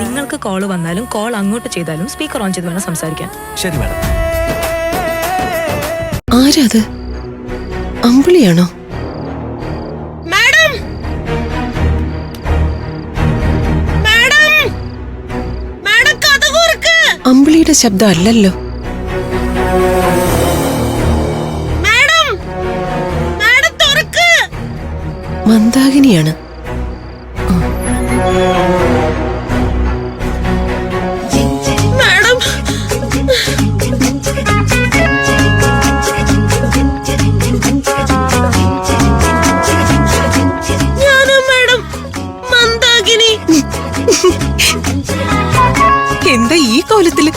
നിങ്ങൾക്ക് കോള് വന്നാലും കോൾ അങ്ങോട്ട് ചെയ്താലും സ്പീക്കർ ഓൺ ചെയ്ത് വേണം സംസാരിക്കാൻ. ശരി മാഡം. ആരാത്? അമ്പിളിയാണോ? മാഡം, മാഡം, മാഡം കഥ കുറുക്ക്. അമ്പിളിയുടെ ശബ്ദം അല്ലല്ലോ. മാഡം, മാഡം തുറക്ക്. മന്ദാകിനിയാണ്. മാഡം, ഞാനാ മാഡം, മന്ദാകിനി. എന്താ ഈ കോലത്തില്?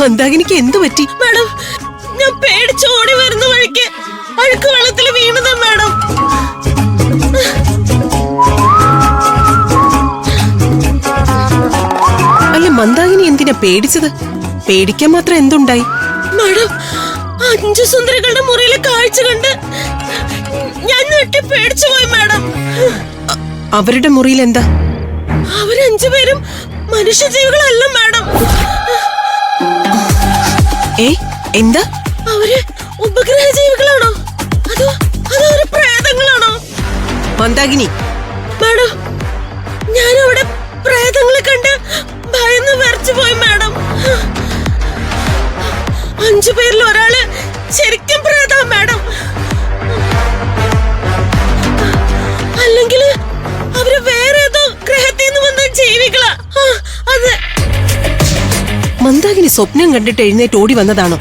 മന്ദാകിനിക്ക് എന്തു പറ്റി? മാഡം, ഞാൻ പേടിച്ച് ഓടി വരുന്ന വഴിക്ക് അഴുക്ക് വെള്ളത്തിൽ വീണതാ മാഡം. അല്ല, മന്ദാകിനി എന്തിനാ പേടിച്ചത്? പേടിക്കാൻ മാത്രം എന്തുണ്ടായി? മാഡം, 5 സുന്ദരികളുടെ മുറിയിലെ കാഴ്ച കണ്ട് ഞാൻ ഞെട്ടി പേടിച്ചു പോയി മാഡം. അവരുടെ മുറിയിൽ എന്താ? അവർ 5 പേരും മനുഷ്യജീവികളല്ല മാഡം. എന്താ? അവര് ഉപഗ്രഹ ജീവികളാണോ അതോ ഒരു പ്രേതങ്ങളാണോ? മന്ദാകിനി, മാഡം, ഞാനവിടെ പ്രേതങ്ങളെ കണ്ട് ഭയന്ന് വിറച്ചു പോയി മാഡം. 5 പേരിൽ ഒരാള് ശരിക്കും പ്രേതാ മാഡം. അല്ലെങ്കിൽ അവര് വേറെ ഏതോ ഗ്രഹത്തിൽ നിന്ന് വന്ന ജീവികളാ. അത് മന്ദാകിനി സ്വപ്നം കണ്ടിട്ട് എഴുന്നേറ്റ് ഓടി വന്നതാണോ?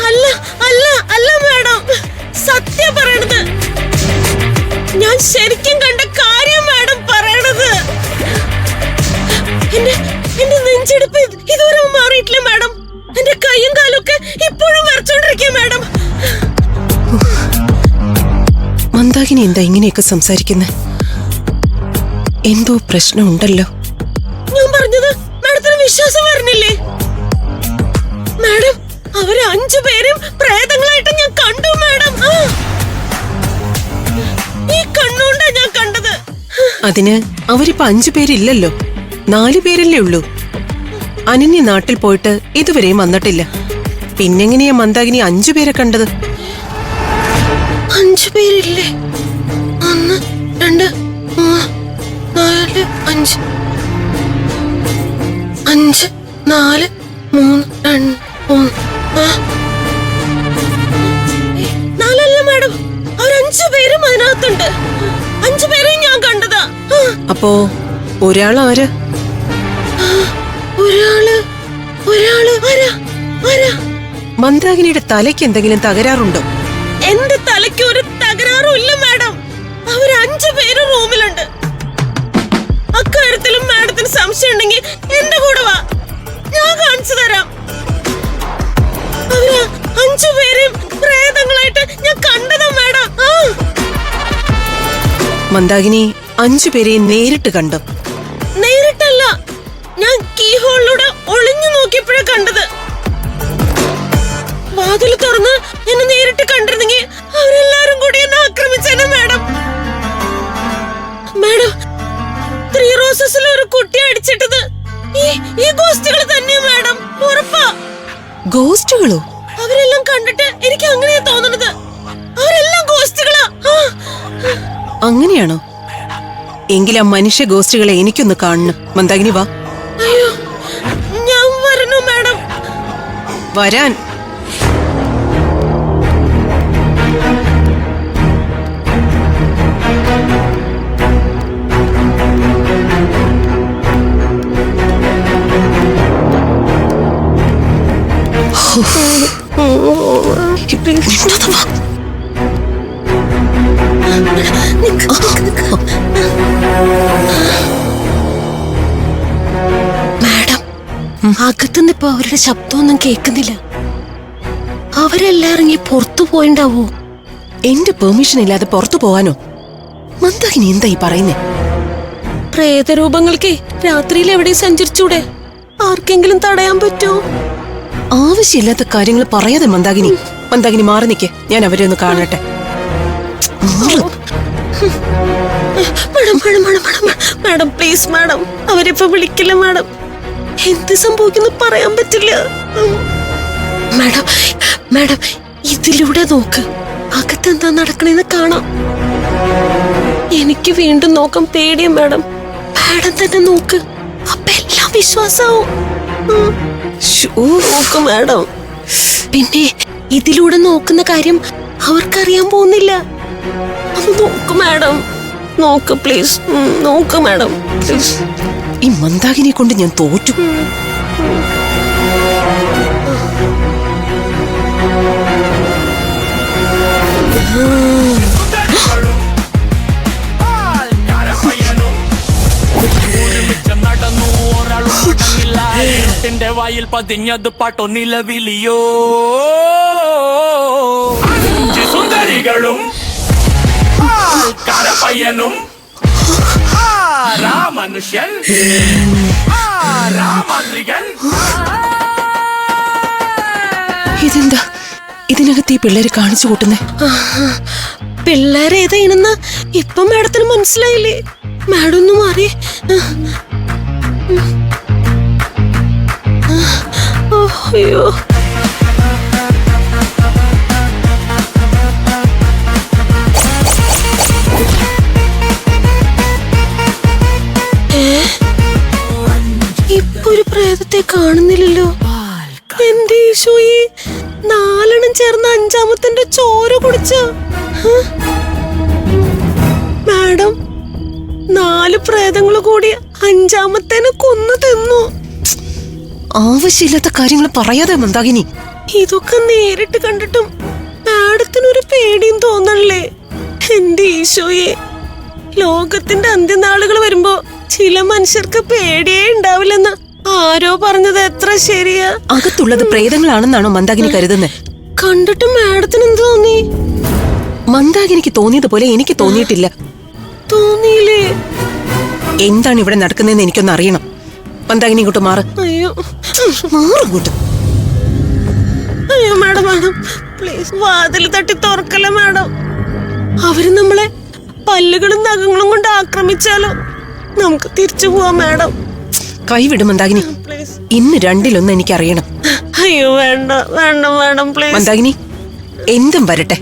അല്ല അല്ല അല്ല മാഡം, സത്യം പറയണത്. ഞാൻ ശരിക്കും കണ്ട കാര്യം മാഡം പറയണത്. എന്റെ നെഞ്ചെടുപ്പ് ഇതുവരെ മാറിയിട്ടില്ല മാഡം. എന്റെ കൈയും കാലും ഒക്കെ ഇപ്പോഴും വരച്ചോണ്ടിരിക്കുക മാഡം. മന്ദാകിനി എന്താ ഇങ്ങനെയൊക്കെ സംസാരിക്കുന്നത്? എന്തോ പ്രശ്നമുണ്ടല്ലോ. ഞാൻ പറഞ്ഞത് മാഡത്തിന് വിശ്വാസം വരുന്നില്ലേ? മാഡം, അവര് 5 പേരും പ്രേതങ്ങളായിട്ട് ഞാൻ കണ്ടു മാഡം. ഈ കണ്ണുകൊണ്ടാ ഞാൻ കണ്ടത്. അതിന് അവരിപ്പോ 5 പേരില്ലല്ലോ, 4 പേരല്ലേ ഉള്ളൂ. അനന്യ നാട്ടിൽ പോയിട്ട് ഇതുവരെയും വന്നിട്ടില്ല. പിന്നെങ്ങനെയാ മന്ദാകിനി 5 പേരെ കണ്ടത്? 5 പേരില്ലേ? 1 2 3 4 5 5 4 3 2 4 അല്ല മാഡം, അവർ 5 പേരും അതിനകത്തുണ്ട്. 5 പേരെയും ഞാൻ കണ്ടതാ. അപ്പോ ഒരാളാര്? ഒരാള് ആരാ? മന്ദാകിനിയുടെ തലയ്ക്ക് എന്തെങ്കിലും തകരാറുണ്ടോ? എന്റെ തലയ്ക്ക് ഒരു തകരാറും ഇല്ല മാഡം. അവർ 5 പേരും റൂമിലുണ്ട്. അക്കാര്യത്തിലും മാഡത്തിന് സംശയം ഉണ്ടെങ്കിൽ എന്റെ കൂടെ വാ, ഞാൻ കാണിച്ചു തരാം. അവര് 5 പേരും പ്രേതങ്ങളായിട്ട് ഞാൻ കണ്ടതാ മാഡം. മന്ദാകിനി 5 പേരെയും നേരിട്ട് കണ്ടോ? നേരിട്ടല്ല, ഞാൻ കീ ഹോളിലൂടെ ഒളിഞ്ഞു നോക്കിയപ്പോഴാ കണ്ടത്. വാതിൽ തുറന്ന് എന്നെ നേരിട്ട് കണ്ടിരുന്നെങ്കിൽ അവരെല്ലാരും കൂടി എന്നെ ആക്രമിച്ചേനെ മാഡം. മാഡം, 3 റോസസിൽ ഒരു കുട്ടി അടിച്ചിട്ടത് ഈ ഗോസ്റ്റുകൾ തന്നെയാ മാഡം, ഉറപ്പാ. ഗോസ്റ്റുകളോ? അവരെല്ലാം കണ്ടിട്ട് എനിക്ക് അങ്ങനെയാ തോന്നുന്നത്. അവരെല്ലാം ഗോസ്റ്റുകളാ. അങ്ങനെയാണോ? എങ്കിൽ ആ മനുഷ്യ ഗോസ്റ്റുകളെ എനിക്കൊന്ന് കാണണം. മന്ദാകിനി വാ. അയ്യോ, ഞാൻ വരണു മാഡം. വരാൻ. മാഡം, അകത്തുനിന്ന് ഇപ്പൊ അവരുടെ ശബ്ദമൊന്നും കേൾക്കുന്നില്ല. അവരെല്ലാം ഇറങ്ങി പുറത്തു പോയിണ്ടാവോ? എന്റെ പെർമിഷൻ ഇല്ലാതെ പുറത്തു പോവാനോ? മന്ദാകിനി എന്താ ഈ പറയുന്നേ? പ്രേതരൂപങ്ങൾക്ക് രാത്രിയിൽ എവിടെ സഞ്ചരിച്ചൂടെ? ആർക്കെങ്കിലും തടയാൻ പറ്റുമോ? ആവശ്യമില്ലാത്ത കാര്യങ്ങൾ പറയാതെ മന്ദാകിനി. മന്ദാകിനി മാറി നിൽക്കേ, ഞാൻ അവരെ ഒന്ന് കാണട്ടെ. Madam madam madam madam madam please madam, അവരിപ്പോ വിളിക്കില്ല മാഡം. എന്ത് സംഭവിക്കുന്നു പറയാൻ പറ്റില്ല. മാഡം മാഡം ഇതിലൂടെ നോക്ക്, അകത്തെന്താ നടക്കണേന്ന് കാണാം. എനിക്ക് വീണ്ടും നോക്കാൻ പേടിയാ മാഡം. മാഡം തന്നെ നോക്ക്, അപ്പൊ എല്ലാം വിശ്വാസാവും. നോക്ക് മാഡം. പിന്നെ ഇതിലൂടെ നോക്കുന്ന കാര്യം അവർക്കറിയാൻ പോകുന്നില്ല. ഒന്ന് നോക്ക് മാഡം, നോക്ക് പ്ലീസ്, നോക്ക് മാഡം പ്ലീസ്. ഈ മന്ദാകിനെ കൊണ്ട് ഞാൻ തോറ്റു. വായിൽ പതിഞ്ഞത് പാട്ടോ നിലവിളിയോ. സുന്ദരികളും കരപ്പയ്യനും മനുഷ്യൻ രാമന്ത്രികൻ. ഇതെന്താ ഇതിനകത്ത് ഈ പിള്ളേര് കാണിച്ചു കൂട്ടുന്നേ? പിള്ളേരേതാണെന്ന് ഇപ്പൊ മാഡത്തിന് മനസ്സിലായില്ലേ? മാഡം ഒന്ന് മാറി. അയ്യോ ഇപ്പൊ ഒരു പ്രേതത്തെ കാണുന്നില്ലല്ലോ. എന്റെ ഈശോയെ, 4 ചേർന്ന് 5-ാമത്തെ ചോര കുടിച്ച. മാഡം 4 പ്രേതങ്ങൾ കൂടി 5-ാമത്തേനെ കൊന്നു തിന്നു. ആവശ്യമില്ലാത്ത കാര്യങ്ങൾ പറയാതെ മന്ദാകിനി. ഇതൊക്കെ നേരിട്ട് കണ്ടിട്ടും മാഡത്തിനൊരു പേടിയും തോന്നണില്ലേ? എന്റെ ഈശോയെ, ലോകത്തിന്റെ അന്ത്യനാളുകൾ വരുമ്പോ ചില മനുഷ്യർക്ക് പേടിയേ ഉണ്ടാവില്ലെന്ന് ആരോ പറഞ്ഞത് എത്ര ശരിയാ? അകത്തുള്ളത് പ്രേതങ്ങളാണെന്നാണോ മന്ദാകിനി കരുതുന്നത്? കണ്ടിട്ട് മാഡത്തിന് എന്ത് തോന്നി? മന്ദാകിനിക്ക് തോന്നിയതുപോലെ എനിക്ക് തോന്നിയിട്ടില്ല. തോന്നിയില്ലേ? എന്താണ് ഇവിടെ നടക്കുന്നതെന്ന് എനിക്കൊന്ന് അറിയണം. മന്ദാകിനി ഇങ്ങോട്ട് മാറ്. അയ്യോ മാറിങ്ങോട്ട്. അയ്യോ മാഡം മാഡം പ്ലീസ് വാതിൽ തട്ടി തുറക്കല്ല മാഡം. അവര് നമ്മളെ പല്ലുകളും നഖങ്ങളും കൊണ്ട് ആക്രമിച്ചാലോ? നമുക്ക് തിരിച്ചു പോവാം മാഡം. കൈവിടും മന്ദാകിനി. പ്ലീസ്. ഇന്ന് 2-1 എനിക്കറിയണം. അയ്യോ വേണ്ട വേണ്ട മാഡം പ്ലീസ്. മന്ദാകിനി, എന്തും വരട്ടെ,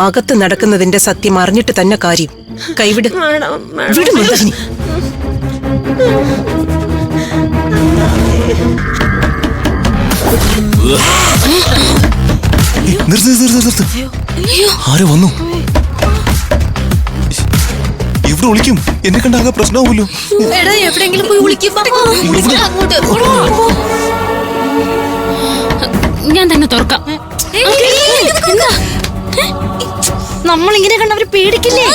അകത്ത് നടക്കുന്നതിന്റെ സത്യം അറിഞ്ഞിട്ട് തന്നെ കാര്യം. കൈവിട്. മാഡം മാഡം വിട് മന്ദാകിനി. ആരോ വന്നു. ഇവിടെ വിളിക്കും, എന്നെ കണ്ടാകെ പ്രശ്നമാവുമല്ലോ. എവിടെയെങ്കിലും പോയി വിളിക്കും. ഞാൻ തന്നെ തുറക്കാം. നമ്മളിങ്ങനെ കണ്ടവര് പേടിക്കില്ലേ?